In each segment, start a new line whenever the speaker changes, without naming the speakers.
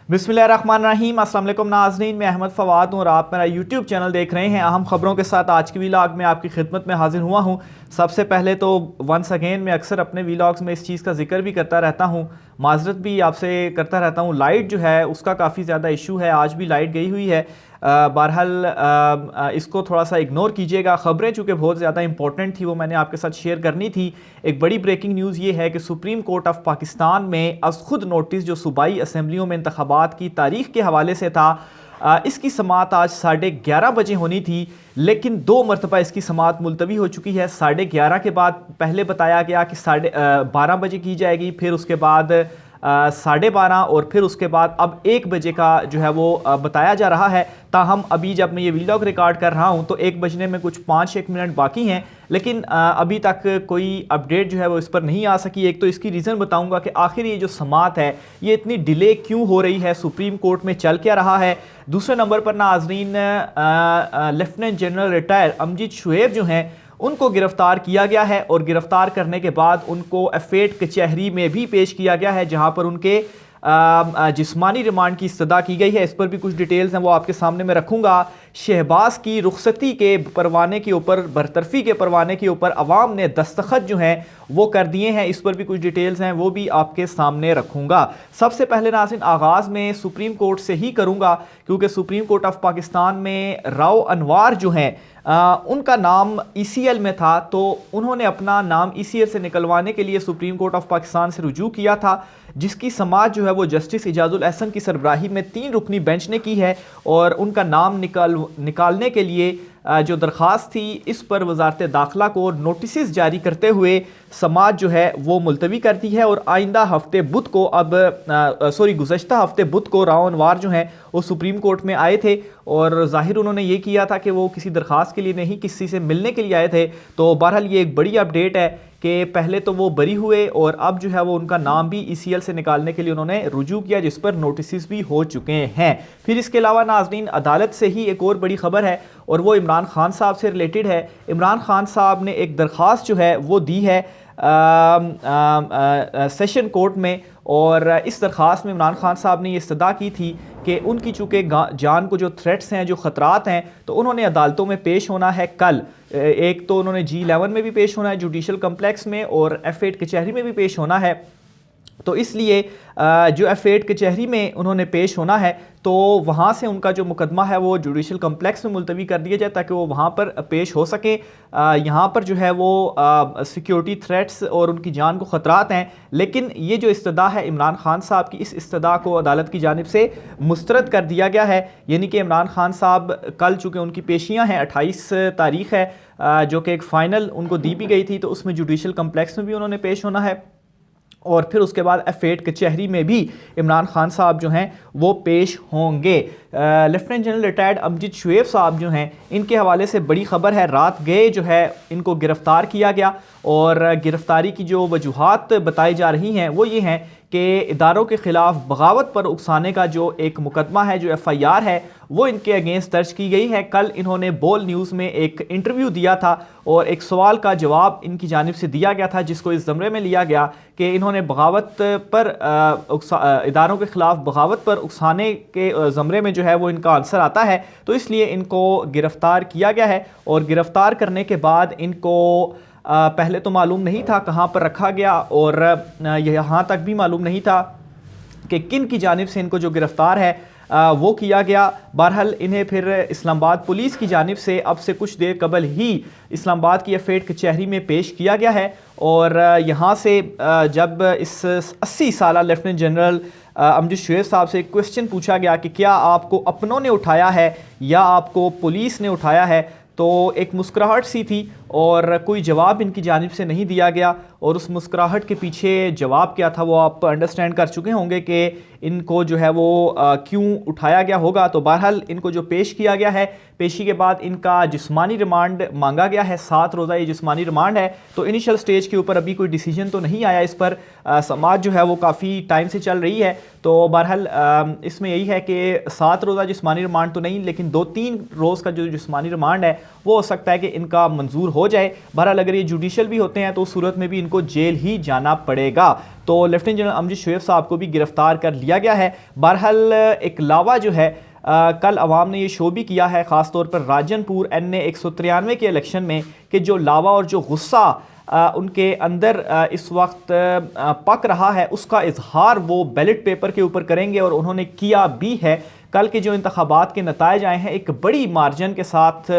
बिस्मिल्लाहिर्रहमानिर्रहीम। अस्सलाम वालेकुम नाज़रीन, मैं अहमद फ़वाद हूँ और आप मेरा यूट्यूब चैनल देख रहे हैं। अहम खबरों के साथ आज की व्लॉग में आपकी खिदमत में हाजिर हुआ हूँ। सबसे पहले तो वंस अगेन मैं अक्सर अपने व्लॉग्स में इस चीज़ का जिक्र भी करता रहता हूँ, माजरत भी आपसे करता रहता हूँ। लाइट जो है उसका काफ़ी ज़्यादा इशू है, आज भी लाइट गई हुई है। बहरहाल इसको थोड़ा सा इग्नोर कीजिएगा। ख़बरें चूँकि बहुत ज़्यादा इंपॉर्टेंट थी वो मैंने आपके साथ शेयर करनी थी। एक बड़ी ब्रेकिंग न्यूज़ ये है कि सुप्रीम कोर्ट ऑफ पाकिस्तान में अज़ खुद नोटिस जो सूबाई असम्बलियों में इंतखाबात की तारीख के हवाले से था, इसकी समात आज 11:30 बजे होनी थी, लेकिन 2 मरतबा इसकी समात मुलतवी हो चुकी है। 11:30 के बाद पहले बताया गया कि 12:30 बजे की जाएगी, फिर उसके बाद 12:30 और फिर उसके बाद अब 1 बजे का जो है वो बताया जा रहा है। ताहम अभी जब मैं ये व्लॉग रिकॉर्ड कर रहा हूँ तो 1 बजने में कुछ 5-1 मिनट बाकी हैं, लेकिन अभी तक कोई अपडेट जो है वो इस पर नहीं आ सकी। एक तो इसकी रीज़न बताऊंगा कि आखिर ये जो समात है ये इतनी डिले क्यों हो रही है, सुप्रीम कोर्ट में चल क्या रहा है। दूसरे नंबर पर नाज़रीन, lieutenant general retire Amjad Shoaib जो हैं उनको गिरफ्तार किया गया है और गिरफ्तार करने के बाद उनको एफेट कचहरी में भी पेश किया गया है, जहां पर उनके जिस्मानी रिमांड की इस्तदा की गई है। इस पर भी कुछ डिटेल्स हैं वो आपके सामने मैं रखूंगा। शहबाज की रुखसती के परवाने के ऊपर, बरतरफी के परवाने के ऊपर अवाम ने दस्तखत जो हैं वो कर दिए हैं, इस पर भी कुछ डिटेल्स हैं वो भी आपके सामने रखूंगा। सबसे पहले नाज़रीन आगाज़ में सुप्रीम कोर्ट से ही करूंगा, क्योंकि सुप्रीम कोर्ट ऑफ पाकिस्तान में राव अनवार जो हैं उनका नाम ECL में था, तो उन्होंने अपना नाम ECL से निकलवाने के लिए सुप्रीम कोर्ट ऑफ पाकिस्तान से रुजू किया था, जिसकी समाअत जो है वो जस्टिस इजाजुल एहसन की सरबराही में 3 रुकनी बेंच ने की है। और उनका नाम निकालने के लिए जो दरख्वास्त थी, इस पर वजारत दाखिला को नोटिस जारी करते हुए समाअत जो है वो मुलतवी कर दी है। और आइंदा हफ्ते बुध को गुज़श्ता हफ्ते बुध को राव अनवार जो हैं वो सुप्रीम कोर्ट में आए थे और ज़ाहिर उन्होंने ये किया था कि वो किसी दरख्वास्त के लिए नहीं, किसी से मिलने के लिए आए थे। तो बहरहाल ये एक बड़ी अपडेट है कि पहले तो वो बरी हुए और अब जो है वो उनका नाम भी ECL से निकालने के लिए उन्होंने रुजू किया, जिस पर नोटिस भी हो चुके हैं। फिर इसके अलावा नाज़रीन अदालत से ही एक और बड़ी खबर है और वो इमरान खान साहब से रिलेटेड है। इमरान खान साहब ने एक दरख्वास्त जो है वो दी है सेशन कोर्ट में, और इस दरख्वास्त में इमरान खान साहब ने ये इस्तदा की थी कि उनकी चूँकि जान को जो थ्रेट्स हैं, जो ख़तरात हैं, तो उन्होंने अदालतों में पेश होना है कल। एक तो उन्होंने G11 में भी पेश होना है जुडिशल कम्प्लेक्स में, और F8 कचहरी में भी पेश होना है। तो इसलिए जो F8 कचहरी में उन्होंने पेश होना है तो वहाँ से उनका जो मुकदमा है वो जुडिशल कम्प्लेक्स में मुलतवी कर दिया जाए ताकि वो वहाँ पर पेश हो सके। यहाँ पर जो है वो सिक्योरिटी थ्रेट्स और उनकी जान को ख़तरात हैं, लेकिन ये जो इस्तदा है इमरान खान साहब की, इस इस्तदा को अदालत की जानिब से मुस्तरद कर दिया गया है। यानी कि इमरान खान साहब कल चूँकि उनकी पेशियाँ हैं, 28 तारीख़ है, जो कि एक फ़ाइनल उनको दी भी गई थी, तो उसमें जुडिशल कम्प्लेक्स में भी उन्होंने पेश होना है और फिर उसके बाद F8 कचहरी में भी इमरान खान साहब जो हैं वो पेश होंगे। Lieutenant general retired Amjad Shoaib साहब जो हैं इनके हवाले से बड़ी खबर है। रात गए जो है इनको गिरफ़्तार किया गया और गिरफ़्तारी की जो वजूहात बताई जा रही हैं वो ये हैं कि इदारों के ख़िलाफ़ बगावत पर उकसाने का जो एक मुकदमा है, जो FIR है, वो इनके अगेंस्ट दर्ज की गई है। कल इन्होंने बोल न्यूज़ में एक इंटरव्यू दिया था और एक सवाल का जवाब इनकी जानिब से दिया गया था, जिसको इस ज़मरे में लिया गया कि इन्होंने बगावत पर इदारों के ख़िलाफ़ बगावत पर उकसाने के ज़मरे में जो है वो इनका आंसर आता है, तो इसलिए इनको गिरफ़्तार किया गया है। और गिरफ़्तार करने के बाद इनको पहले तो मालूम नहीं था कहाँ पर रखा गया और यहाँ तक भी मालूम नहीं था कि किन की जानिब से इनको जो गिरफ़्तार है वो किया गया। बहरहाल इन्हें फिर इस्लामाबाद पुलिस की जानिब से अब से कुछ देर कबल ही इस्लामाबाद की F8 कचहरी में पेश किया गया है। और यहाँ से जब इस 80 साला लेफ्टिनेंट जनरल अमजद शुएब साहब से एक क्वेश्चन पूछा गया कि क्या आपको अपनों ने उठाया है या आपको पुलिस ने उठाया है, तो एक मुस्कुराहट सी थी और कोई जवाब इनकी जानिब से नहीं दिया गया। और उस मुस्कुराहट के पीछे जवाब क्या था वो आप अंडरस्टैंड कर चुके होंगे कि इनको जो है वो क्यों उठाया गया होगा। तो बहरहाल इनको जो पेश किया गया है, पेशी के बाद इनका जिस्मानी रिमांड मांगा गया है, 7 रोज़ा ये जिस्मानी रिमांड है। तो इनिशियल स्टेज के ऊपर अभी कोई डिसीजन तो नहीं आया इस पर, समाज जो है वो काफ़ी टाइम से चल रही है। तो बहरहाल इसमें यही है कि 7 रोज़ा जिस्मानी रिमांड तो नहीं, लेकिन 2-3 रोज़ का जो जिस्मानी रिमांड है वो हो सकता है कि इनका मंजूर हो जाए। बहरहाल अगर ये जुडिशल भी होते हैं तो उस सूरत में भी इनको जेल ही जाना पड़ेगा। तो लेफ्टिनेंट जनरल अमजद शोएब साहब को भी गिरफ्तार कर लिया गया है। बहरहाल एक लावा जो है कल अवाम ने ये शो भी किया है, ख़ासतौर पर राजनपुर NA 193 के इलेक्शन में, कि जो लावा और जो गुस्सा उनके अंदर इस वक्त पक रहा है, उसका इजहार वो बैलेट पेपर के ऊपर करेंगे और उन्होंने किया भी है। कल के जो इंतखाबात के नताइज आए हैं, एक बड़ी मार्जिन के साथ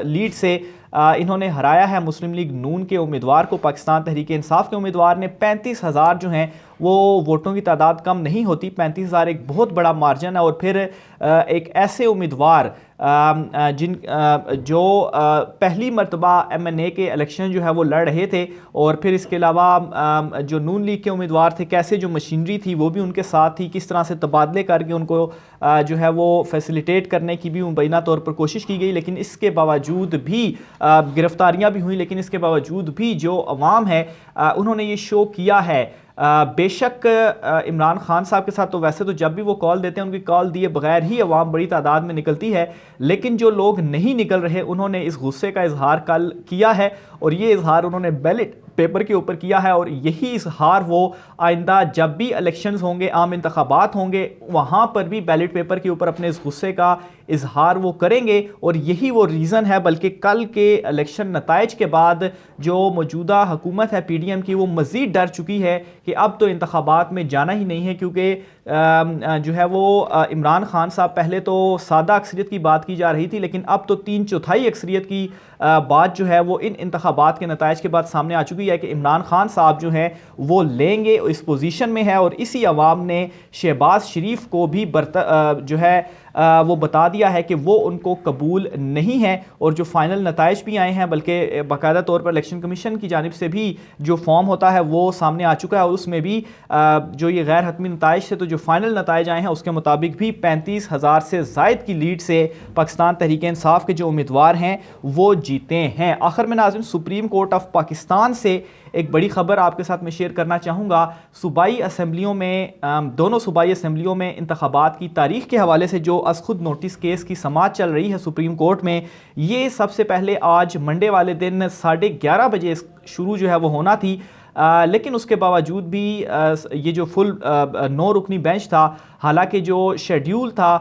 लीड से इन्होंने हराया है मुस्लिम लीग नून के उम्मीदवार को। पाकिस्तान तहरीक इंसाफ के उम्मीदवार ने 35,000 जो हैं वो वोटों की तादाद कम नहीं होती, 35,000 एक बहुत बड़ा मार्जिन है। और फिर एक ऐसे उम्मीदवार जो पहली मरतबा MNA के इलेक्शन जो है वो लड़ रहे थे, और फिर इसके अलावा जो नून लीग के उम्मीदवार थे, कैसे जो मशीनरी थी वो भी उनके साथ थी, किस तरह से तबादले करके उनको जो है वो फैसिलिटेट करने की भी मुबैना तौर पर कोशिश की गई। लेकिन इसके बावजूद भी गिरफ्तारियाँ भी हुई, लेकिन इसके बावजूद भी जो अवाम है उन्होंने ये शो किया है। बेशक इमरान खान साहब के साथ तो वैसे तो जब भी वो कॉल देते हैं, उनकी कॉल दिए बगैर ही अवाम बड़ी तादाद में निकलती है, लेकिन जो लोग नहीं निकल रहे उन्होंने इस गुस्से का इजहार कल किया है, और ये इजहार उन्होंने बैलेट पेपर के ऊपर किया है। और यही इजहार वो आइंदा जब भी इलेक्शंस होंगे, आम इंतखाबात होंगे, वहाँ पर भी बैलेट पेपर के ऊपर अपने इस गुस्से का इजहार वो करेंगे। और यही वो रीज़न है, बल्कि कल के इलेक्शन नताइज के बाद जो मौजूदा हुकूमत है PDM की, वो मज़ीद डर चुकी है कि अब तो इंतखाबात में जाना ही नहीं है, क्योंकि जो है वो इमरान खान साहब, पहले तो सादा अक्सरियत की बात की जा रही थी, लेकिन अब तो 3/4 अक्सरियत की बात जो है वो इन इंतखाबात के नताइज के बाद सामने आ चुकी है कि इमरान खान साहब जो हैं वो लेंगे, इस पोजीशन में है। और इसी अवाम ने शहबाज शरीफ को भी जो है वो बता दिया है कि वो उनको कबूल नहीं है। और जो फाइनल नताइज भी आए हैं, बल्कि बाकायदा तौर पर इलेक्शन कमीशन की जानिब से भी जो फॉर्म होता है वो सामने आ चुका है, और उसमें भी जो ये गैर हतमी नताइज थे, तो जो फाइनल नताइज आए हैं उसके मुताबिक भी 35,000 से ज़ायद की लीड से पाकिस्तान तहरीक इंसाफ के जो उम्मीदवार हैं वो जीते हैं। आखिर में नाज़रीन, सुप्रीम कोर्ट ऑफ पाकिस्तान से एक बड़ी खबर आपके साथ मैं शेयर करना चाहूँगा। सूबाई असम्बलियों में, दोनों सूबाई असम्बलियों में इंतखाबात की तारीख के हवाले से जो अस खुद नोटिस केस की समाअत चल रही है सुप्रीम कोर्ट में, ये सबसे पहले आज मंडे वाले दिन 11:30 बजे शुरू जो है वो होना थी। लेकिन उसके बावजूद भी ये जो फुल 9 रुकनी बेंच था, हालांकि जो शेड्यूल था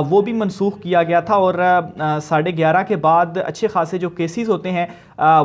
वो भी मनसूख किया गया था, और 11:30 के बाद अच्छे खासे जो केसेस होते हैं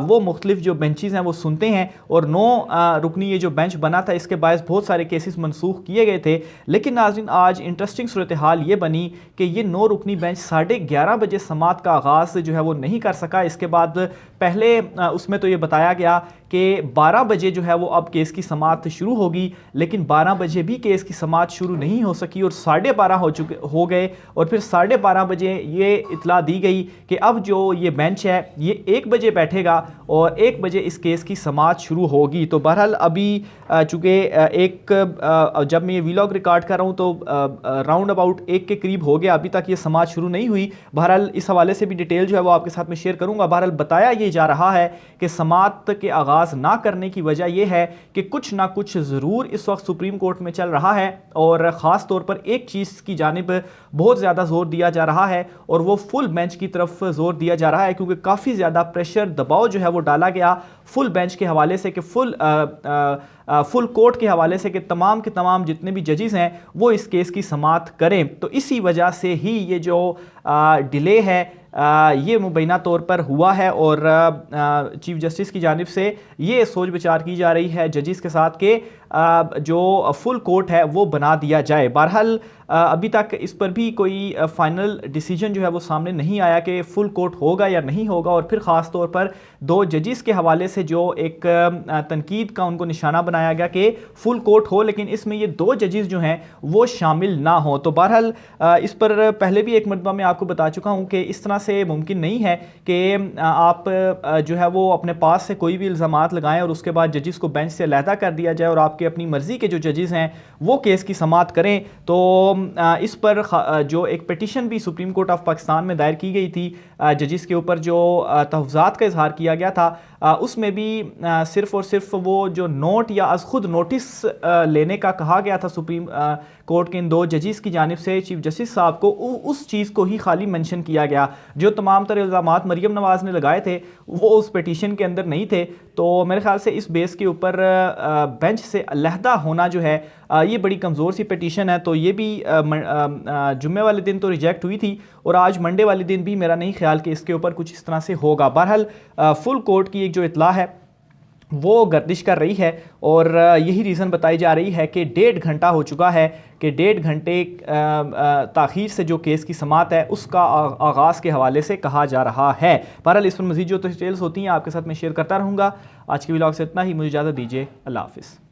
वो मुख्तलिफ जो बेंचेस हैं वो सुनते हैं, और 9 रुकनी ये जो बेंच बना था इसके बायस बहुत सारे केसेस मनसूख किए गए थे। लेकिन नाज़रीन, आज इंटरेस्टिंग सूरत हाल ये बनी कि ये 9 रुकनी बेंच 11:30 बजे समाअत का आगाज़ जो है वो नहीं कर सका। इसके बाद पहले उसमें तो ये बताया गया कि 12 बजे जो है वो अब केस की समाअत शुरू होगी, लेकिन 12 बजे भी केस की समाअत शुरू नहीं हो सकी और 12:30 हो गए, और फिर 12:30 बजे ये इतला दी गई कि अब जो ये बेंच है ये 1 बजे बैठेगा और 1 बजे इस केस की समाअत शुरू होगी। तो बहरहाल अभी चूँकि जब मैं ये वीलॉग रिकॉर्ड कर रहा हूँ तो राउंड अबाउट 1 के करीब हो गया, अभी तक ये समाअत शुरू नहीं हुई। बहरहाल इस हवाले से भी डिटेल जो है वो आपके साथ में शेयर करूँगा। बहरहाल बताया ये जा रहा है कि समाअत के आगाज़ ना करने की वजह यह है कि कुछ ना कुछ ज़रूर इस वक्त सुप्रीम कोर्ट में चल रहा है, और ख़ास तौर पर एक चीज़ की जानिब बहुत ज़्यादा जोर दिया जा रहा है, और वो फुल बेंच की तरफ जोर दिया जा रहा है, क्योंकि काफ़ी ज़्यादा प्रेशर, दबाव जो है वो डाला गया फुल बेंच के हवाले से कि फुल कोर्ट के हवाले से कि तमाम के तमाम जितने भी जजेस हैं वो इस केस की समाअत करें। तो इसी वजह से ही ये जो डिले है ये मुबैना तौर पर हुआ है, और चीफ जस्टिस की जानिब से ये सोच विचार की जा रही है जजेस के साथ कि जो फुल कोर्ट है वो बना दिया जाए। बहरहाल अभी तक इस पर भी कोई फाइनल डिसीजन जो है वो सामने नहीं आया कि फुल कोर्ट होगा या नहीं होगा, और फिर ख़ास तौर पर 2 जजेस के हवाले से जो एक तनकीद का उनको निशाना बनाया गया कि फुल कोर्ट हो, लेकिन इसमें ये 2 जजेस जो हैं वो शामिल ना हो। तो बहरहाल इस पर पहले भी एक मरतबा मैं आपको बता चुका हूँ कि इस तरह से मुमकिन नहीं है कि आप जो है वो अपने पास से कोई भी इल्ज़ामात लगाएं और उसके बाद जजेस को बेंच से अलहदा कर दिया जाए और आपके अपनी मर्ज़ी के जो जजेस हैं वो केस की समाअत करें। तो इस पर जो एक पिटिशन भी सुप्रीम कोर्ट ऑफ पाकिस्तान में दायर की गई थी जजिस के ऊपर जो तहफ़्फ़ुज़ात का इजहार किया गया था, उसमें भी सिर्फ़ और सिर्फ वो जो नोट या अज़ खुद नोटिस लेने का कहा गया था सुप्रीम कोर्ट के इन दो जजिस की जानिब से चीफ जस्टिस साहब को, उस चीज़ को ही खाली मेंशन किया गया। जो तमाम तरह इल्ज़ामात मरीम नवाज़ ने लगाए थे वो उस पिटीशन के अंदर नहीं थे। तो मेरे ख्याल से इस बेस के ऊपर बेंच से अलहदा होना जो है ये बड़ी कमज़ोर सी पिटीशन है। तो ये भी जुम्मे वाले दिन तो रिजेक्ट हुई थी और आज मंडे वाले दिन भी मेरा नहीं ख्याल कि इसके ऊपर कुछ इस तरह से होगा। बहरहाल फुल कोर्ट की एक जो इतला है वो गर्दिश कर रही है और यही रीज़न बताई जा रही है कि 1.5 घंटा हो चुका है कि 1.5 घंटे ताख़ीर से जो केस की समाअत है उसका आगाज़ के हवाले से कहा जा रहा है। बहरहाल इस पर मज़ीद जो डिटेल्स होती हैं आपके साथ मैं शेयर करता रहूँगा। आज के व्लॉग से इतना ही, मुझे इजाज़त दीजिए। अल्लाह हाफ़िज़।